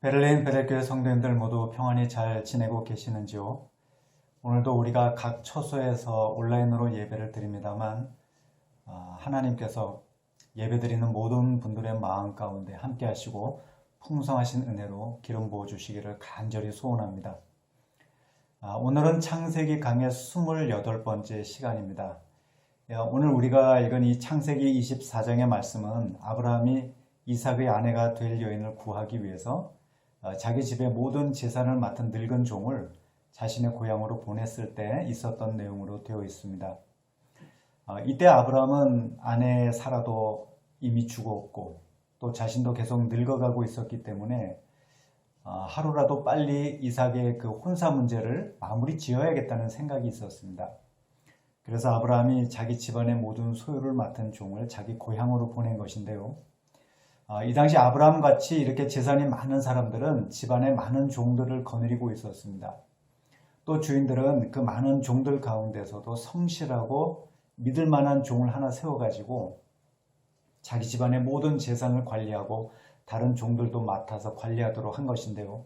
베를린 베델교회 성도님들 모두 평안히 잘 지내고 계시는지요? 오늘도 우리가 각 처소에서 온라인으로 예배를 드립니다만 하나님께서 예배드리는 모든 분들의 마음 가운데 함께 하시고 풍성하신 은혜로 기름 부어 주시기를 간절히 소원합니다. 오늘은 창세기 강의 28번째 시간입니다. 오늘 우리가 읽은 이 창세기 24장의 말씀은 아브라함이 이삭의 아내가 될 여인을 구하기 위해서 자기 집의 모든 재산을 맡은 늙은 종을 자신의 고향으로 보냈을 때 있었던 내용으로 되어 있습니다. 이때 아브라함은 아내 사라도 이미 죽었고 또 자신도 계속 늙어가고 있었기 때문에 하루라도 빨리 이삭의 그 혼사 문제를 마무리 지어야겠다는 생각이 있었습니다. 그래서 아브라함이 자기 집안의 모든 소유를 맡은 종을 자기 고향으로 보낸 것인데요. 이 당시 아브라함 같이 이렇게 재산이 많은 사람들은 집안에 많은 종들을 거느리고 있었습니다. 또 주인들은 그 많은 종들 가운데서도 성실하고 믿을 만한 종을 하나 세워가지고 자기 집안의 모든 재산을 관리하고 다른 종들도 맡아서 관리하도록 한 것인데요.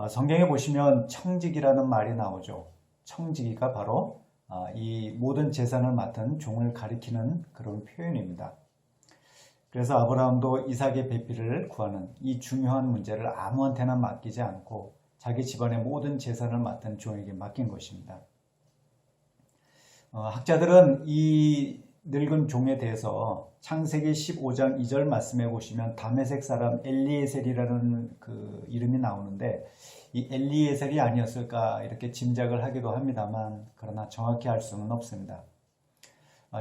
성경에 보시면 청지기라는 말이 나오죠. 청지기가 바로 이 모든 재산을 맡은 종을 가리키는 그런 표현입니다. 그래서 아브라함도 이삭의 배필을 구하는 이 중요한 문제를 아무한테나 맡기지 않고 자기 집안의 모든 재산을 맡은 종에게 맡긴 것입니다. 학자들은 이 늙은 종에 대해서 창세기 15장 2절 말씀해 보시면 다메섹 사람 엘리에셀이라는 그 이름이 나오는데 이 엘리에셀이 아니었을까 이렇게 짐작을 하기도 합니다만 그러나 정확히 알 수는 없습니다.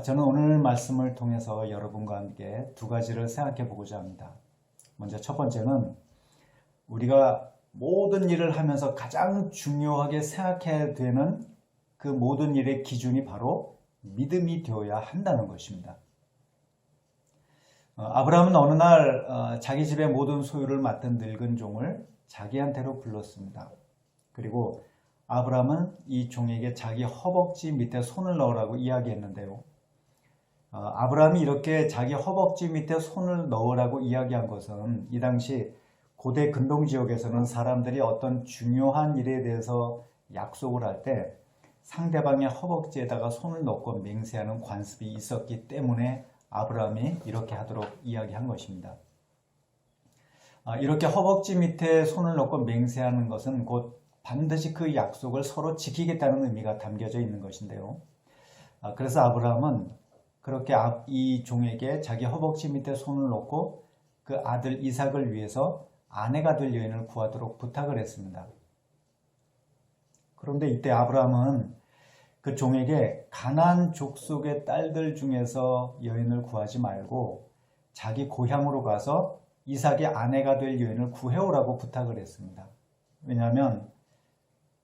저는 오늘 말씀을 통해서 여러분과 함께 두 가지를 생각해 보고자 합니다. 먼저 첫 번째는 우리가 모든 일을 하면서 가장 중요하게 생각해야 되는 그 모든 일의 기준이 바로 믿음이 되어야 한다는 것입니다. 아브라함은 어느 날 자기 집의 모든 소유를 맡은 늙은 종을 자기한테로 불렀습니다. 그리고 아브라함은 이 종에게 자기 허벅지 밑에 손을 넣으라고 이야기했는데요. 아브라함이 이렇게 자기 허벅지 밑에 손을 넣으라고 이야기한 것은 이 당시 고대 근동 지역에서는 사람들이 어떤 중요한 일에 대해서 약속을 할 때 상대방의 허벅지에다가 손을 넣고 맹세하는 관습이 있었기 때문에 아브라함이 이렇게 하도록 이야기한 것입니다. 이렇게 허벅지 밑에 손을 넣고 맹세하는 것은 곧 반드시 그 약속을 서로 지키겠다는 의미가 담겨져 있는 것인데요. 그래서 아브라함은 그렇게 이 종에게 자기 허벅지 밑에 손을 놓고 그 아들 이삭을 위해서 아내가 될 여인을 구하도록 부탁을 했습니다. 그런데 이때 아브라함은 그 종에게 가나안 족속의 딸들 중에서 여인을 구하지 말고 자기 고향으로 가서 이삭의 아내가 될 여인을 구해오라고 부탁을 했습니다. 왜냐하면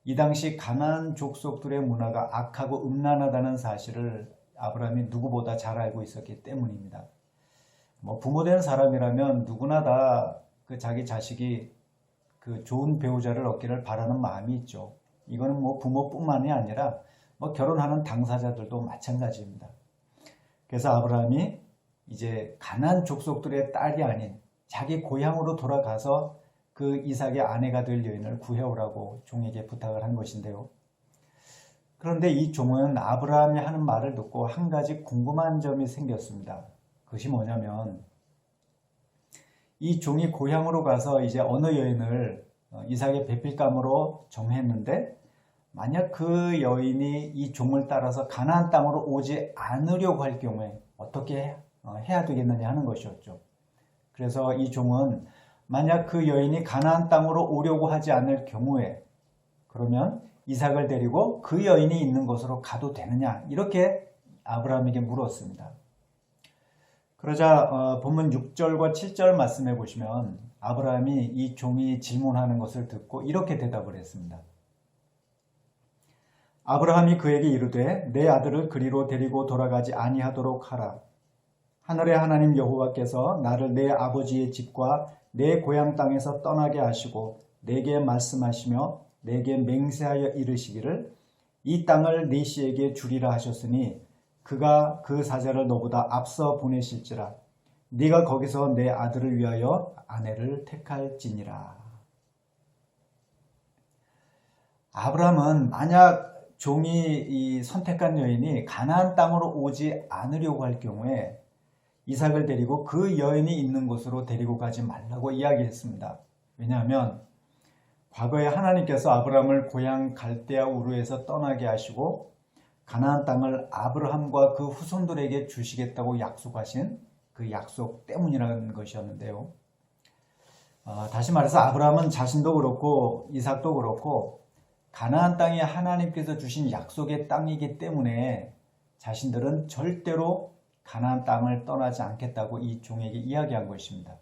이 당시 가나안 족속들의 문화가 악하고 음란하다는 사실을 아브라함이 누구보다 잘 알고 있었기 때문입니다. 부모된 사람이라면 누구나 다 그 자기 자식이 그 좋은 배우자를 얻기를 바라는 마음이 있죠. 이거는 부모뿐만이 아니라 결혼하는 당사자들도 마찬가지입니다. 그래서 아브라함이 이제 가나안 족속들의 딸이 아닌 자기 고향으로 돌아가서 그 이삭의 아내가 될 여인을 구해오라고 종에게 부탁을 한 것인데요. 그런데 이 종은 아브라함이 하는 말을 듣고 한 가지 궁금한 점이 생겼습니다. 그것이 뭐냐면 이 종이 고향으로 가서 이제 어느 여인을 이삭의 배필감으로 정했는데 만약 그 여인이 이 종을 따라서 가나안 땅으로 오지 않으려고 할 경우에 어떻게 해야 되겠느냐 하는 것이었죠. 그래서 이 종은 만약 그 여인이 가나안 땅으로 오려고 하지 않을 경우에 그러면 이삭을 데리고 그 여인이 있는 곳으로 가도 되느냐 이렇게 아브라함에게 물었습니다. 그러자 본문 6절과 7절 말씀해 보시면 아브라함이 이 종이 질문하는 것을 듣고 이렇게 대답을 했습니다. 아브라함이 그에게 이르되 내 아들을 그리로 데리고 돌아가지 아니하도록 하라. 하늘의 하나님 여호와께서 나를 내 아버지의 집과 내 고향 땅에서 떠나게 하시고 내게 말씀하시며 내게 맹세하여 이르시기를 이 땅을 네 씨에게 주리라 하셨으니 그가 그 사자를 너보다 앞서 보내실지라 네가 거기서 내 아들을 위하여 아내를 택할지니라. 아브라함은 만약 종이 이 선택한 여인이 가나안 땅으로 오지 않으려고 할 경우에 이삭을 데리고 그 여인이 있는 곳으로 데리고 가지 말라고 이야기했습니다. 왜냐하면 과거에 하나님께서 아브라함을 고향 갈대아 우르에서 떠나게 하시고 가나안 땅을 아브라함과 그 후손들에게 주시겠다고 약속하신 그 약속 때문이라는 것이었는데요. 다시 말해서 아브라함은 자신도 그렇고 이삭도 그렇고 가나안 땅이 하나님께서 주신 약속의 땅이기 때문에 자신들은 절대로 가나안 땅을 떠나지 않겠다고 이 종에게 이야기한 것입니다.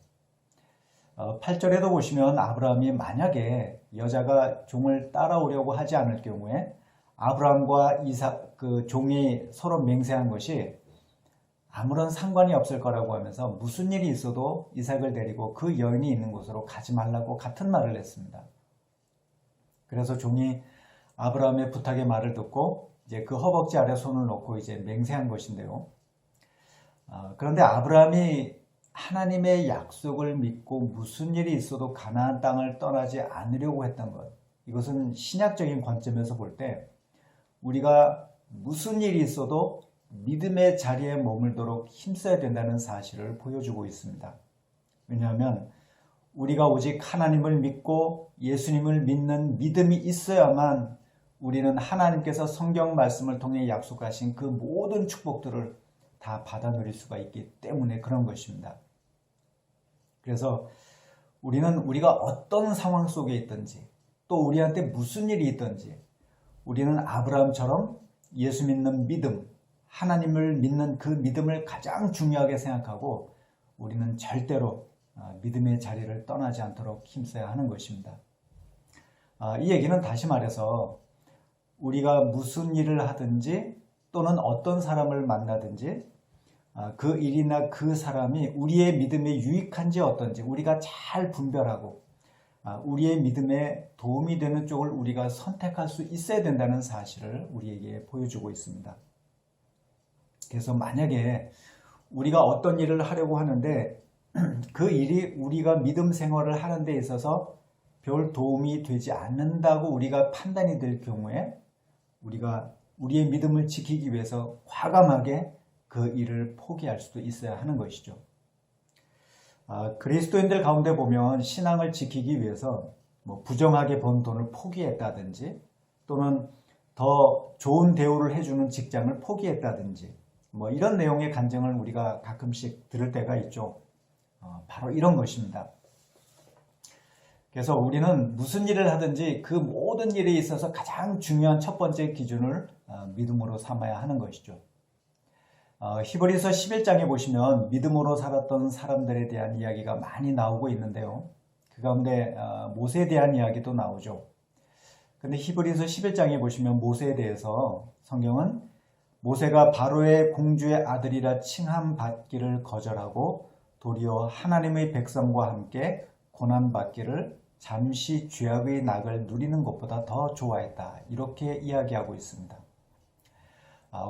8절에도 보시면 아브라함이 만약에 여자가 종을 따라오려고 하지 않을 경우에 아브라함과 이삭 그 종이 서로 맹세한 것이 아무런 상관이 없을 거라고 하면서 무슨 일이 있어도 이삭을 데리고 그 여인이 있는 곳으로 가지 말라고 같은 말을 했습니다. 그래서 종이 아브라함의 부탁의 말을 듣고 이제 그 허벅지 아래 손을 놓고 이제 맹세한 것인데요. 그런데 아브라함이 하나님의 약속을 믿고 무슨 일이 있어도 가나안 땅을 떠나지 않으려고 했던 것, 이것은 신약적인 관점에서 볼 때 우리가 무슨 일이 있어도 믿음의 자리에 머물도록 힘써야 된다는 사실을 보여주고 있습니다. 왜냐하면 우리가 오직 하나님을 믿고 예수님을 믿는 믿음이 있어야만 우리는 하나님께서 성경 말씀을 통해 약속하신 그 모든 축복들을 다 받아 누릴 수가 있기 때문에 그런 것입니다. 그래서 우리가 어떤 상황 속에 있든지 또 우리한테 무슨 일이 있든지 우리는 아브라함처럼 예수 믿는 믿음, 하나님을 믿는 그 믿음을 가장 중요하게 생각하고 우리는 절대로 믿음의 자리를 떠나지 않도록 힘써야 하는 것입니다. 이 얘기는 다시 말해서 우리가 무슨 일을 하든지 또는 어떤 사람을 만나든지 그 일이나 그 사람이 우리의 믿음에 유익한지 어떤지 우리가 잘 분별하고 우리의 믿음에 도움이 되는 쪽을 우리가 선택할 수 있어야 된다는 사실을 우리에게 보여주고 있습니다. 그래서 만약에 우리가 어떤 일을 하려고 하는데 그 일이 우리가 믿음 생활을 하는 데 있어서 별 도움이 되지 않는다고 우리가 판단이 될 경우에 우리가 우리의 믿음을 지키기 위해서 과감하게 그 일을 포기할 수도 있어야 하는 것이죠. 그리스도인들 가운데 보면 신앙을 지키기 위해서 부정하게 번 돈을 포기했다든지 또는 더 좋은 대우를 해주는 직장을 포기했다든지 이런 내용의 간증을 우리가 가끔씩 들을 때가 있죠. 바로 이런 것입니다. 그래서 우리는 무슨 일을 하든지 그 모든 일에 있어서 가장 중요한 첫 번째 기준을 믿음으로 삼아야 하는 것이죠. 히브리서 11장에 보시면 믿음으로 살았던 사람들에 대한 이야기가 많이 나오고 있는데요. 그 가운데 모세에 대한 이야기도 나오죠. 근데 히브리서 11장에 보시면 모세에 대해서 성경은 모세가 바로의 공주의 아들이라 칭함받기를 거절하고 도리어 하나님의 백성과 함께 고난받기를 잠시 죄악의 낙을 누리는 것보다 더 좋아했다. 이렇게 이야기하고 있습니다.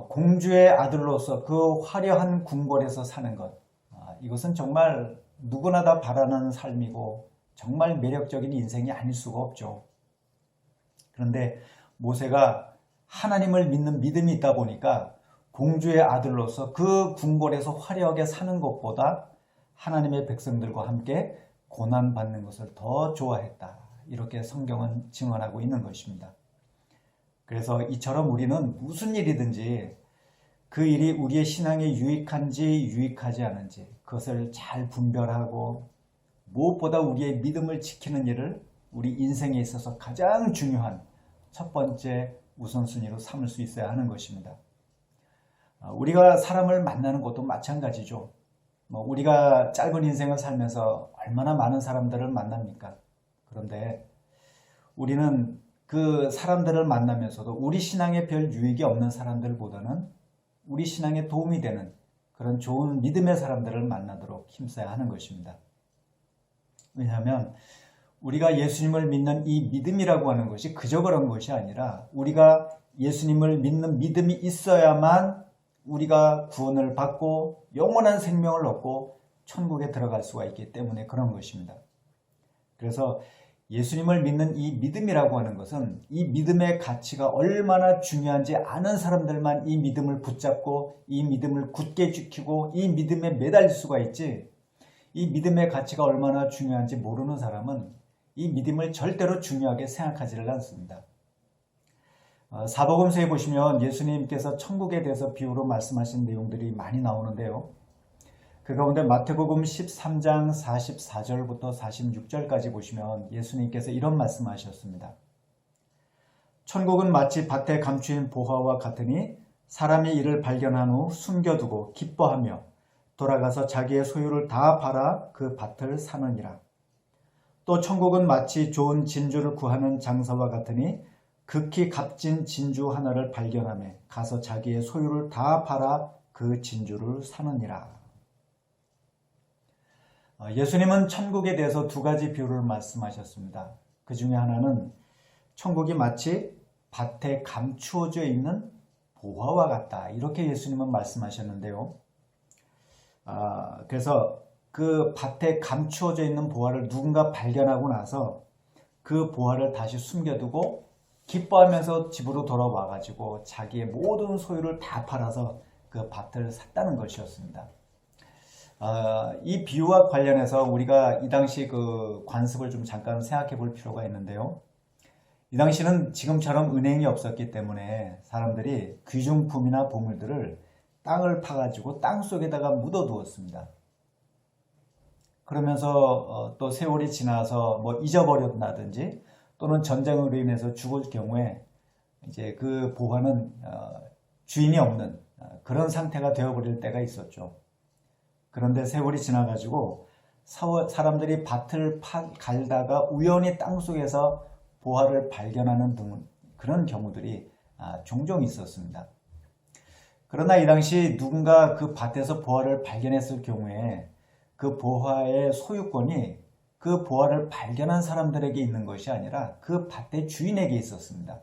공주의 아들로서 그 화려한 궁궐에서 사는 것, 이것은 정말 누구나 다 바라는 삶이고 정말 매력적인 인생이 아닐 수가 없죠. 그런데 모세가 하나님을 믿는 믿음이 있다 보니까 공주의 아들로서 그 궁궐에서 화려하게 사는 것보다 하나님의 백성들과 함께 고난받는 것을 더 좋아했다. 이렇게 성경은 증언하고 있는 것입니다. 그래서 이처럼 우리는 무슨 일이든지 그 일이 우리의 신앙에 유익한지 유익하지 않은지 그것을 잘 분별하고 무엇보다 우리의 믿음을 지키는 일을 우리 인생에 있어서 가장 중요한 첫 번째 우선순위로 삼을 수 있어야 하는 것입니다. 우리가 사람을 만나는 것도 마찬가지죠. 우리가 짧은 인생을 살면서 얼마나 많은 사람들을 만납니까? 그런데 우리는 그 사람들을 만나면서도 우리 신앙에 별 유익이 없는 사람들보다는 우리 신앙에 도움이 되는 그런 좋은 믿음의 사람들을 만나도록 힘써야 하는 것입니다. 왜냐하면 우리가 예수님을 믿는 이 믿음이라고 하는 것이 그저 그런 것이 아니라 우리가 예수님을 믿는 믿음이 있어야만 우리가 구원을 받고 영원한 생명을 얻고 천국에 들어갈 수가 있기 때문에 그런 것입니다. 그래서 예수님을 믿는 이 믿음이라고 하는 것은 이 믿음의 가치가 얼마나 중요한지 아는 사람들만 이 믿음을 붙잡고 이 믿음을 굳게 지키고 이 믿음에 매달릴 수가 있지, 이 믿음의 가치가 얼마나 중요한지 모르는 사람은 이 믿음을 절대로 중요하게 생각하지를 않습니다. 사복음서에 보시면 예수님께서 천국에 대해서 비유로 말씀하신 내용들이 많이 나오는데요. 그 가운데 마태복음 13장 44절부터 46절까지 보시면 예수님께서 이런 말씀하셨습니다. 천국은 마치 밭에 감추인 보화와 같으니 사람이 이를 발견한 후 숨겨두고 기뻐하며 돌아가서 자기의 소유를 다 팔아 그 밭을 사느니라. 또 천국은 마치 좋은 진주를 구하는 장사와 같으니 극히 값진 진주 하나를 발견하며 가서 자기의 소유를 다 팔아 그 진주를 사느니라. 예수님은 천국에 대해서 두 가지 비유를 말씀하셨습니다. 그 중에 하나는 천국이 마치 밭에 감추어져 있는 보화와 같다, 이렇게 예수님은 말씀하셨는데요. 그래서 그 밭에 감추어져 있는 보화를 누군가 발견하고 나서 그 보화를 다시 숨겨두고 기뻐하면서 집으로 돌아와 가지고 자기의 모든 소유를 다 팔아서 그 밭을 샀다는 것이었습니다. 이 비유와 관련해서 우리가 이 당시 그 관습을 좀 잠깐 생각해 볼 필요가 있는데요. 이 당시는 지금처럼 은행이 없었기 때문에 사람들이 귀중품이나 보물들을 땅을 파가지고 땅 속에다가 묻어두었습니다. 그러면서 또 세월이 지나서 뭐 잊어버렸다든지 또는 전쟁으로 인해서 죽을 경우에 이제 그 보화는 주인이 없는 그런 상태가 되어버릴 때가 있었죠. 그런데 세월이 지나가지고 사람들이 밭을 갈다가 우연히 땅속에서 보화를 발견하는 등 그런 경우들이 종종 있었습니다. 그러나 이 당시 누군가 그 밭에서 보화를 발견했을 경우에 그 보화의 소유권이 그 보화를 발견한 사람들에게 있는 것이 아니라 그 밭의 주인에게 있었습니다.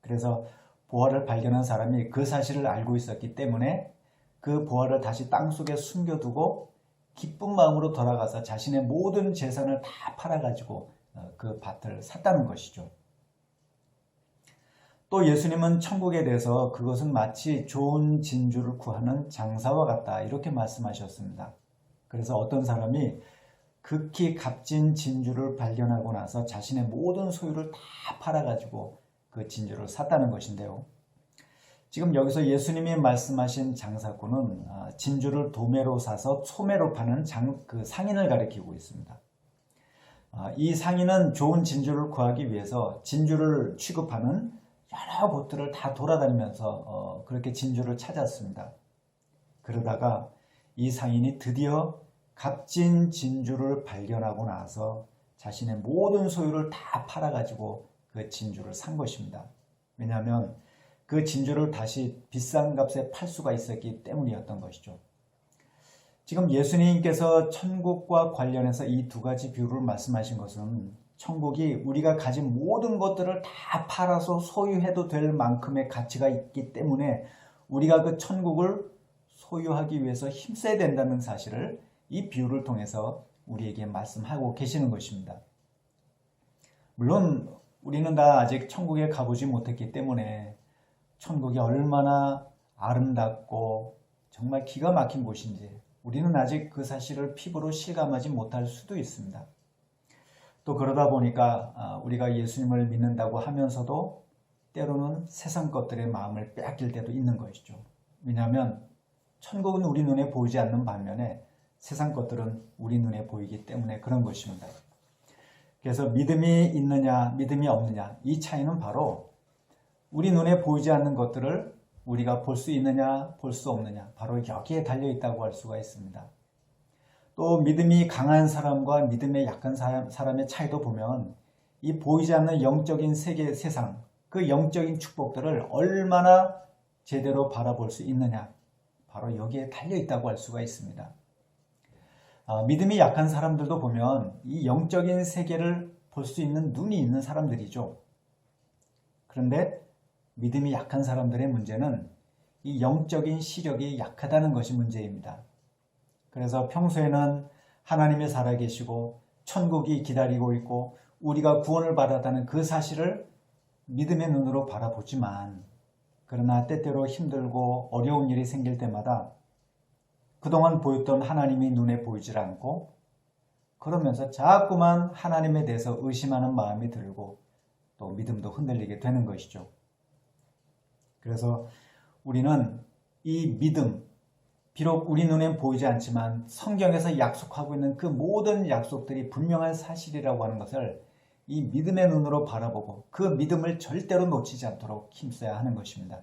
그래서 보화를 발견한 사람이 그 사실을 알고 있었기 때문에 그 보화를 다시 땅속에 숨겨두고 기쁜 마음으로 돌아가서 자신의 모든 재산을 다 팔아가지고 그 밭을 샀다는 것이죠. 또 예수님은 천국에 대해서 그것은 마치 좋은 진주를 구하는 장사와 같다, 이렇게 말씀하셨습니다. 그래서 어떤 사람이 극히 값진 진주를 발견하고 나서 자신의 모든 소유를 다 팔아가지고 그 진주를 샀다는 것인데요. 지금 여기서 예수님이 말씀하신 장사꾼은 진주를 도매로 사서 소매로 파는 그 상인을 가리키고 있습니다. 이 상인은 좋은 진주를 구하기 위해서 진주를 취급하는 여러 곳들을 다 돌아다니면서 그렇게 진주를 찾았습니다. 그러다가 이 상인이 드디어 값진 진주를 발견하고 나서 자신의 모든 소유를 다 팔아가지고 그 진주를 산 것입니다. 왜냐하면 그 진주를 다시 비싼 값에 팔 수가 있었기 때문이었던 것이죠. 지금 예수님께서 천국과 관련해서 이 두 가지 비유를 말씀하신 것은 천국이 우리가 가진 모든 것들을 다 팔아서 소유해도 될 만큼의 가치가 있기 때문에 우리가 그 천국을 소유하기 위해서 힘써야 된다는 사실을 이 비유를 통해서 우리에게 말씀하고 계시는 것입니다. 물론 우리는 다 아직 천국에 가보지 못했기 때문에 천국이 얼마나 아름답고 정말 기가 막힌 곳인지 우리는 아직 그 사실을 피부로 실감하지 못할 수도 있습니다. 또 그러다 보니까 우리가 예수님을 믿는다고 하면서도 때로는 세상 것들의 마음을 빼앗길 때도 있는 것이죠. 왜냐하면 천국은 우리 눈에 보이지 않는 반면에 세상 것들은 우리 눈에 보이기 때문에 그런 것입니다. 그래서 믿음이 있느냐 믿음이 없느냐, 이 차이는 바로 우리 눈에 보이지 않는 것들을 우리가 볼 수 있느냐 볼 수 없느냐, 바로 여기에 달려있다고 할 수가 있습니다. 또 믿음이 강한 사람과 믿음의 약한 사람의 차이도 보면 이 보이지 않는 영적인 세계, 세상, 그 영적인 축복들을 얼마나 제대로 바라볼 수 있느냐, 바로 여기에 달려있다고 할 수가 있습니다. 믿음이 약한 사람들도 보면 이 영적인 세계를 볼 수 있는 눈이 있는 사람들이죠. 그런데 믿음이 약한 사람들의 문제는 이 영적인 시력이 약하다는 것이 문제입니다. 그래서 평소에는 하나님이 살아계시고 천국이 기다리고 있고 우리가 구원을 받았다는 그 사실을 믿음의 눈으로 바라보지만, 그러나 때때로 힘들고 어려운 일이 생길 때마다 그동안 보였던 하나님이 눈에 보이질 않고, 그러면서 자꾸만 하나님에 대해서 의심하는 마음이 들고 또 믿음도 흔들리게 되는 것이죠. 그래서 우리는 이 믿음, 비록 우리 눈엔 보이지 않지만 성경에서 약속하고 있는 그 모든 약속들이 분명한 사실이라고 하는 것을 이 믿음의 눈으로 바라보고 그 믿음을 절대로 놓치지 않도록 힘써야 하는 것입니다.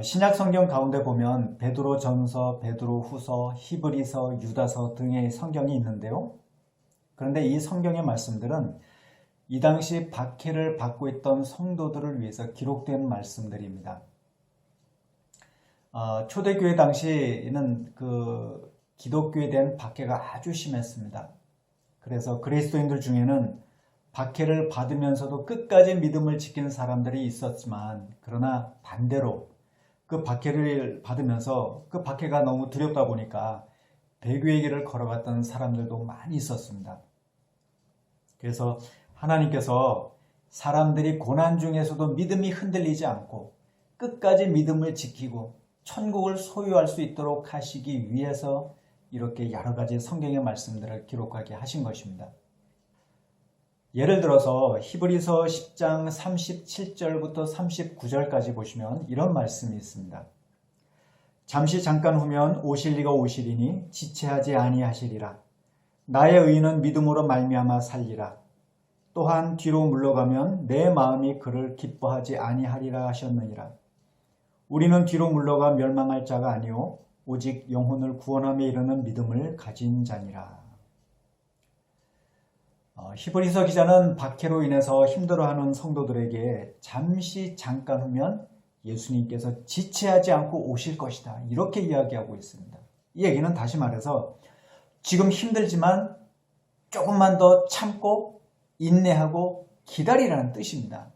신약 성경 가운데 보면 베드로 전서, 베드로 후서, 히브리서, 유다서 등의 성경이 있는데요. 그런데 이 성경의 말씀들은 이 당시 박해를 받고 있던 성도들을 위해서 기록된 말씀들입니다. 초대교회 당시에는 그 기독교에 대한 박해가 아주 심했습니다. 그래서 그리스도인들 중에는 박해를 받으면서도 끝까지 믿음을 지키는 사람들이 있었지만, 그러나 반대로 그 박해를 받으면서 그 박해가 너무 두렵다 보니까 배교의 길을 걸어갔던 사람들도 많이 있었습니다. 그래서 하나님께서 사람들이 고난 중에서도 믿음이 흔들리지 않고 끝까지 믿음을 지키고 천국을 소유할 수 있도록 하시기 위해서 이렇게 여러 가지 성경의 말씀들을 기록하게 하신 것입니다. 예를 들어서 히브리서 10장 37절부터 39절까지 보시면 이런 말씀이 있습니다. 잠시 잠깐 후면 오실 이가 오시리니 지체하지 아니하시리라. 나의 의인은 믿음으로 말미암아 살리라. 또한 뒤로 물러가면 내 마음이 그를 기뻐하지 아니하리라 하셨느니라. 우리는 뒤로 물러가 멸망할 자가 아니요 오직 영혼을 구원함에 이르는 믿음을 가진 자니라. 히브리서 기자는 박해로 인해서 힘들어하는 성도들에게 잠시 잠깐 후면 예수님께서 지체하지 않고 오실 것이다, 이렇게 이야기하고 있습니다. 이 얘기는 다시 말해서 지금 힘들지만 조금만 더 참고 인내하고 기다리라는 뜻입니다.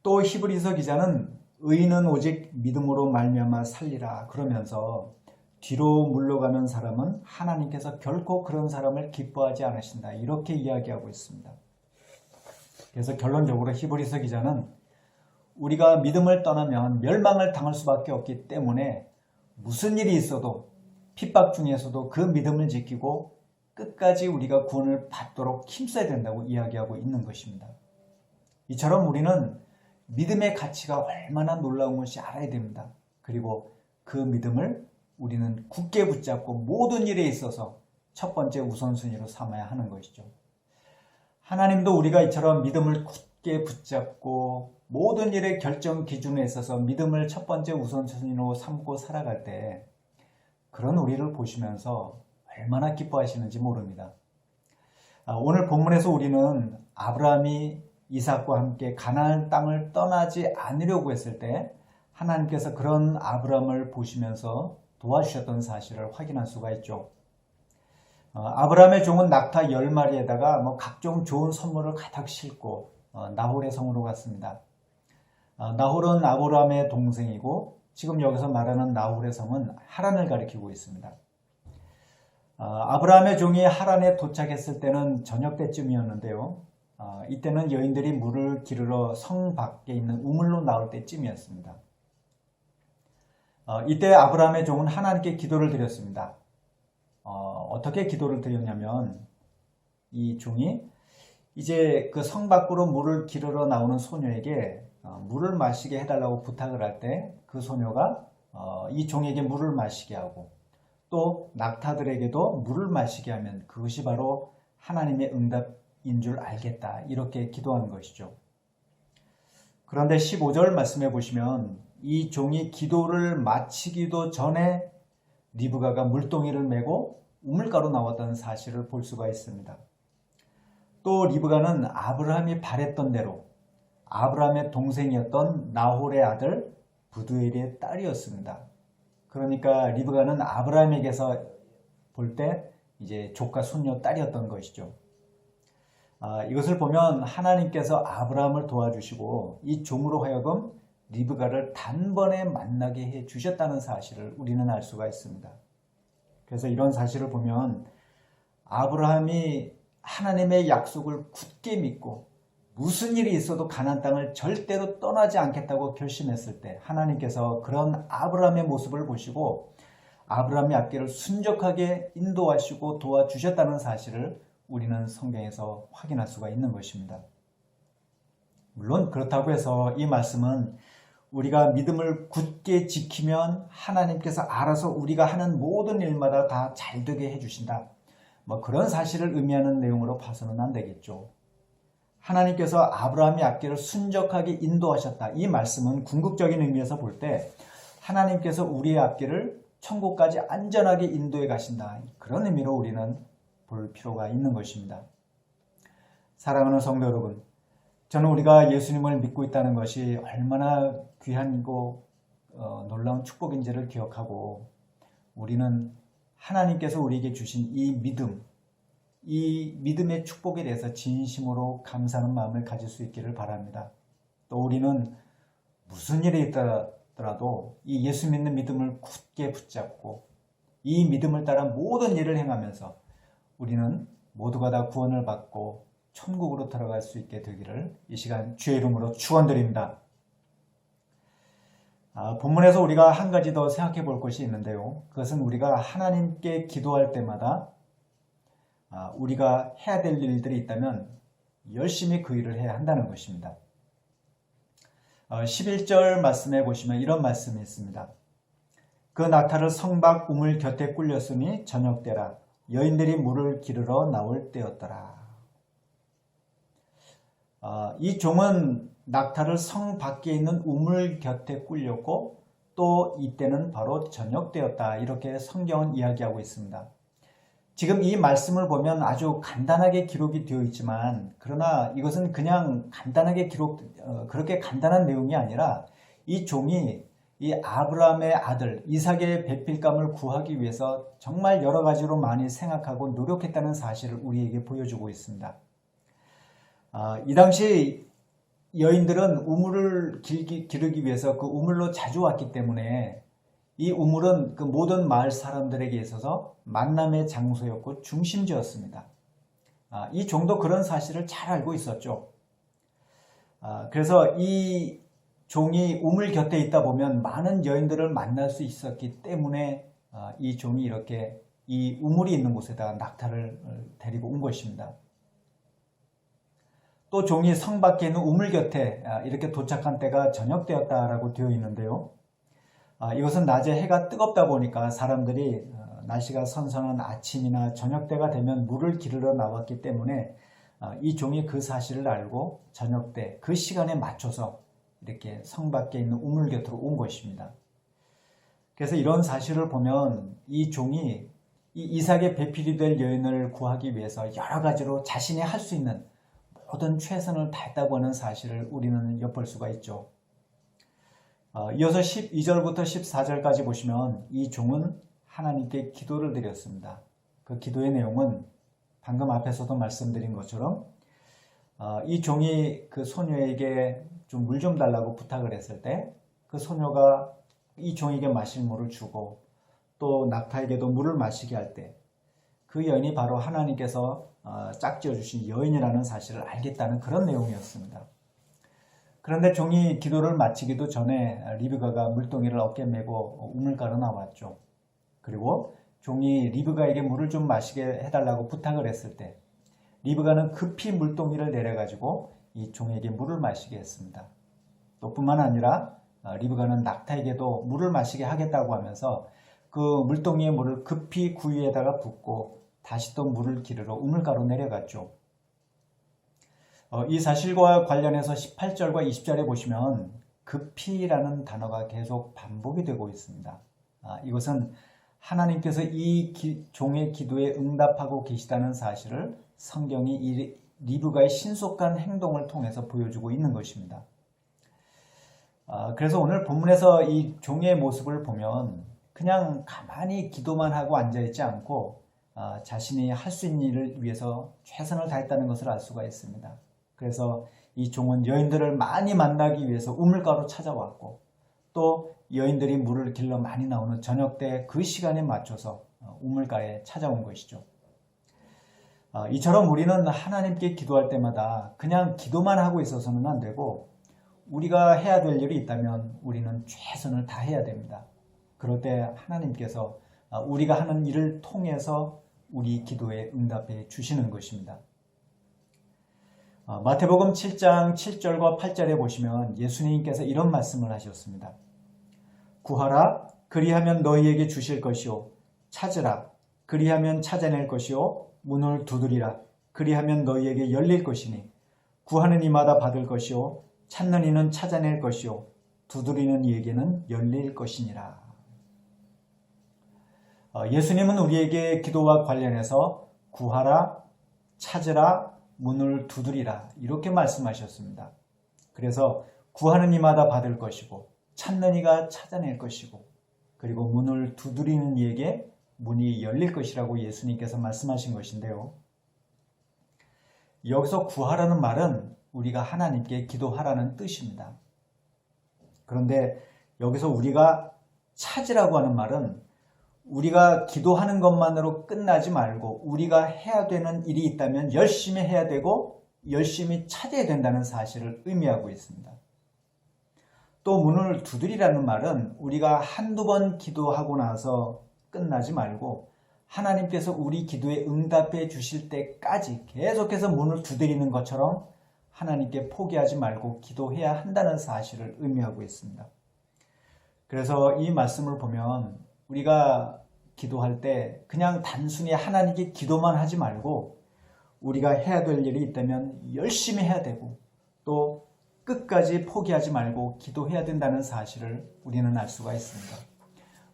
또 히브리서 기자는 의인은 오직 믿음으로 말미암아 살리라 그러면서 뒤로 물러가는 사람은 하나님께서 결코 그런 사람을 기뻐하지 않으신다, 이렇게 이야기하고 있습니다. 그래서 결론적으로 히브리서 기자는 우리가 믿음을 떠나면 멸망을 당할 수밖에 없기 때문에 무슨 일이 있어도 핍박 중에서도 그 믿음을 지키고 끝까지 우리가 구원을 받도록 힘써야 된다고 이야기하고 있는 것입니다. 이처럼 우리는 믿음의 가치가 얼마나 놀라운 것이 알아야 됩니다. 그리고 그 믿음을 우리는 굳게 붙잡고 모든 일에 있어서 첫 번째 우선순위로 삼아야 하는 것이죠. 하나님도 우리가 이처럼 믿음을 굳게 붙잡고 모든 일의 결정 기준에 있어서 믿음을 첫 번째 우선순위로 삼고 살아갈 때 그런 우리를 보시면서 얼마나 기뻐하시는지 모릅니다. 오늘 본문에서 우리는 아브라함이 이삭과 함께 가나안 땅을 떠나지 않으려고 했을 때 하나님께서 그런 아브라함을 보시면서 도와주셨던 사실을 확인할 수가 있죠. 아브라함의 종은 낙타 10마리에다가 각종 좋은 선물을 가득 싣고 나홀의 성으로 갔습니다. 나홀은 아브라함의 동생이고 지금 여기서 말하는 나홀의 성은 하란을 가리키고 있습니다. 아브라함의 종이 하란에 도착했을 때는 저녁 때쯤이었는데요. 이때는 여인들이 물을 기르러 성 밖에 있는 우물로 나올 때쯤이었습니다. 이때 아브라함의 종은 하나님께 기도를 드렸습니다. 어떻게 기도를 드렸냐면 이 종이 이제 그 성 밖으로 물을 기르러 나오는 소녀에게 물을 마시게 해달라고 부탁을 할 때 그 소녀가 이 종에게 물을 마시게 하고 또 낙타들에게도 물을 마시게 하면 그것이 바로 하나님의 응답인 줄 알겠다, 이렇게 기도한 것이죠. 그런데 15절 말씀해 보시면 이 종이 기도를 마치기도 전에 리브가가 물동이를 메고 우물가로 나왔다는 사실을 볼 수가 있습니다. 또 리브가는 아브라함이 바랬던 대로 아브라함의 동생이었던 나홀의 아들 부두엘의 딸이었습니다. 그러니까 리브가는 아브라함에게서 볼 때 이제 조카 손녀 딸이었던 것이죠. 이것을 보면 하나님께서 아브라함을 도와주시고 이 종으로 하여금 리브가를 단번에 만나게 해 주셨다는 사실을 우리는 알 수가 있습니다. 그래서 이런 사실을 보면 아브라함이 하나님의 약속을 굳게 믿고 무슨 일이 있어도 가나안 땅을 절대로 떠나지 않겠다고 결심했을 때 하나님께서 그런 아브라함의 모습을 보시고 아브라함의 앞길을 순적하게 인도하시고 도와주셨다는 사실을 우리는 성경에서 확인할 수가 있는 것입니다. 물론 그렇다고 해서 이 말씀은 우리가 믿음을 굳게 지키면 하나님께서 알아서 우리가 하는 모든 일마다 다 잘되게 해주신다, 그런 사실을 의미하는 내용으로 봐서는 안 되겠죠. 하나님께서 아브라함의 앞길을 순적하게 인도하셨다. 이 말씀은 궁극적인 의미에서 볼 때 하나님께서 우리의 앞길을 천국까지 안전하게 인도해 가신다, 그런 의미로 우리는 볼 필요가 있는 것입니다. 사랑하는 성도 여러분, 저는 우리가 예수님을 믿고 있다는 것이 얼마나 귀한고 놀라운 축복인지를 기억하고 우리는 하나님께서 우리에게 주신 이 믿음의 축복에 대해서 진심으로 감사하는 마음을 가질 수 있기를 바랍니다. 또 우리는 무슨 일이 있더라도 이 예수 믿는 믿음을 굳게 붙잡고 이 믿음을 따라 모든 일을 행하면서 우리는 모두가 다 구원을 받고 천국으로 들어갈 수 있게 되기를 이 시간 주의 이름으로 축원드립니다. 본문에서 우리가 한 가지 더 생각해 볼 것이 있는데요. 그것은 우리가 하나님께 기도할 때마다 우리가 해야 될 일들이 있다면 열심히 그 일을 해야 한다는 것입니다. 11절 말씀에 보시면 이런 말씀이 있습니다. 그 낙타를 성박 우물 곁에 꿀렸으니 저녁 때라 여인들이 물을 기르러 나올 때였더라. 이 종은 낙타를 성 밖에 있는 우물 곁에 꿀렸고 또 이때는 바로 저녁 때였다, 이렇게 성경은 이야기하고 있습니다. 지금 이 말씀을 보면 아주 간단하게 기록이 되어 있지만 그러나 이것은 그냥 간단하게 그렇게 간단한 내용이 아니라 이 종이 이 아브라함의 아들 이삭의 배필감을 구하기 위해서 정말 여러 가지로 많이 생각하고 노력했다는 사실을 우리에게 보여주고 있습니다. 이 당시 여인들은 우물을 기르기 위해서 그 우물로 자주 왔기 때문에 이 우물은 그 모든 마을 사람들에게 있어서 만남의 장소였고 중심지였습니다. 이 종도 그런 사실을 잘 알고 있었죠. 그래서 이 종이 우물 곁에 있다 보면 많은 여인들을 만날 수 있었기 때문에 이 종이 이렇게 이 우물이 있는 곳에다가 낙타를 데리고 온 것입니다. 또 종이 성 밖에 있는 우물 곁에 이렇게 도착한 때가 저녁 때였다라고 되어 있는데요. 이것은 낮에 해가 뜨겁다 보니까 사람들이 날씨가 선선한 아침이나 저녁 때가 되면 물을 기르러 나왔기 때문에 이 종이 그 사실을 알고 저녁 때 그 시간에 맞춰서 이렇게 성 밖에 있는 우물 곁으로 온 것입니다. 그래서 이런 사실을 보면 이 종이 이 이삭의 배필이 될 여인을 구하기 위해서 여러 가지로 자신이 할 수 있는 모든 최선을 다했다고 하는 사실을 우리는 엿볼 수가 있죠. 이어서 12절부터 14절까지 보시면 이 종은 하나님께 기도를 드렸습니다. 그 기도의 내용은 방금 앞에서도 말씀드린 것처럼 이 종이 그 소녀에게 좀 물 좀 달라고 부탁을 했을 때 그 소녀가 이 종에게 마실 물을 주고 또 낙타에게도 물을 마시게 할 때 그 여인이 바로 하나님께서 짝지어 주신 여인이라는 사실을 알겠다는 그런 내용이었습니다. 그런데 종이 기도를 마치기도 전에 리브가가 물동이를 어깨에 메고 우물가로 나왔죠. 그리고 종이 리브가에게 물을 좀 마시게 해달라고 부탁을 했을 때 리브가는 급히 물동이를 내려가지고 이 종에게 물을 마시게 했습니다. 또 뿐만 아니라 리브가는 낙타에게도 물을 마시게 하겠다고 하면서 그 물동이의 물을 급히 구유에다가 붓고 다시 또 물을 기르러 우물가로 내려갔죠. 이 사실과 관련해서 18절과 20절에 보시면 급히라는 단어가 계속 반복이 되고 있습니다. 이것은 하나님께서 이 종의 기도에 응답하고 계시다는 사실을 성경이 이 리브가의 신속한 행동을 통해서 보여주고 있는 것입니다. 그래서 오늘 본문에서 이 종의 모습을 보면 그냥 가만히 기도만 하고 앉아있지 않고 자신이 할 수 있는 일을 위해서 최선을 다했다는 것을 알 수가 있습니다. 그래서 이 종은 여인들을 많이 만나기 위해서 우물가로 찾아왔고 또 여인들이 물을 길러 많이 나오는 저녁 때 그 시간에 맞춰서 우물가에 찾아온 것이죠. 이처럼 우리는 하나님께 기도할 때마다 그냥 기도만 하고 있어서는 안 되고 우리가 해야 될 일이 있다면 우리는 최선을 다해야 됩니다. 그럴 때 하나님께서 우리가 하는 일을 통해서 우리 기도에 응답해 주시는 것입니다. 마태복음 7장 7절과 8절에 보시면 예수님께서 이런 말씀을 하셨습니다. 구하라 그리하면 너희에게 주실 것이요 찾으라 그리하면 찾아낼 것이요 문을 두드리라 그리하면 너희에게 열릴 것이니 구하는 이마다 받을 것이요 찾는 이는 찾아낼 것이요 두드리는 이에게는 열릴 것이니라. 예수님은 우리에게 기도와 관련해서 구하라 찾으라 문을 두드리라 이렇게 말씀하셨습니다. 그래서 구하는 이마다 받을 것이고 찾는 이가 찾아낼 것이고 그리고 문을 두드리는 이에게 문이 열릴 것이라고 예수님께서 말씀하신 것인데요. 여기서 구하라는 말은 우리가 하나님께 기도하라는 뜻입니다. 그런데 여기서 우리가 찾으라고 하는 말은 우리가 기도하는 것만으로 끝나지 말고 우리가 해야 되는 일이 있다면 열심히 해야 되고 열심히 찾아야 된다는 사실을 의미하고 있습니다. 또 문을 두드리라는 말은 우리가 한두 번 기도하고 나서 끝나지 말고 하나님께서 우리 기도에 응답해 주실 때까지 계속해서 문을 두드리는 것처럼 하나님께 포기하지 말고 기도해야 한다는 사실을 의미하고 있습니다. 그래서 이 말씀을 보면 우리가 기도할 때 그냥 단순히 하나님께 기도만 하지 말고 우리가 해야 될 일이 있다면 열심히 해야 되고 또 끝까지 포기하지 말고 기도해야 된다는 사실을 우리는 알 수가 있습니다.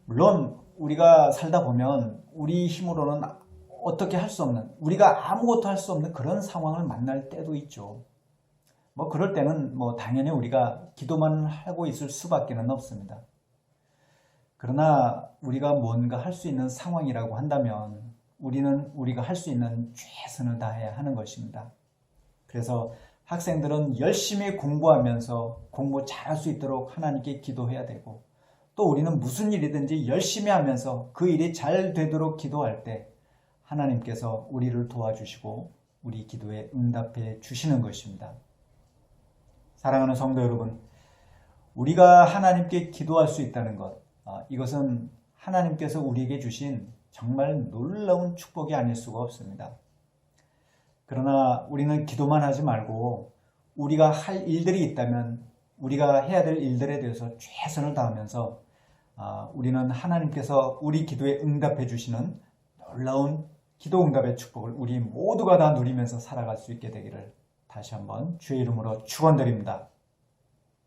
물론 우리가 살다 보면 우리 힘으로는 어떻게 할 수 없는, 우리가 아무것도 할 수 없는 그런 상황을 만날 때도 있죠. 그럴 때는 당연히 우리가 기도만 하고 있을 수밖에는 없습니다. 그러나 우리가 뭔가 할 수 있는 상황이라고 한다면 우리는 우리가 할 수 있는 최선을 다해야 하는 것입니다. 그래서 학생들은 열심히 공부하면서 공부 잘할 수 있도록 하나님께 기도해야 되고 또 우리는 무슨 일이든지 열심히 하면서 그 일이 잘 되도록 기도할 때 하나님께서 우리를 도와주시고 우리 기도에 응답해 주시는 것입니다. 사랑하는 성도 여러분, 우리가 하나님께 기도할 수 있다는 것, 이것은 하나님께서 우리에게 주신 정말 놀라운 축복이 아닐 수가 없습니다. 그러나 우리는 기도만 하지 말고 우리가 할 일들이 있다면 우리가 해야 될 일들에 대해서 최선을 다하면서 우리는 하나님께서 우리 기도에 응답해 주시는 놀라운 기도 응답의 축복을 우리 모두가 다 누리면서 살아갈 수 있게 되기를 다시 한번 주의 이름으로 축원드립니다.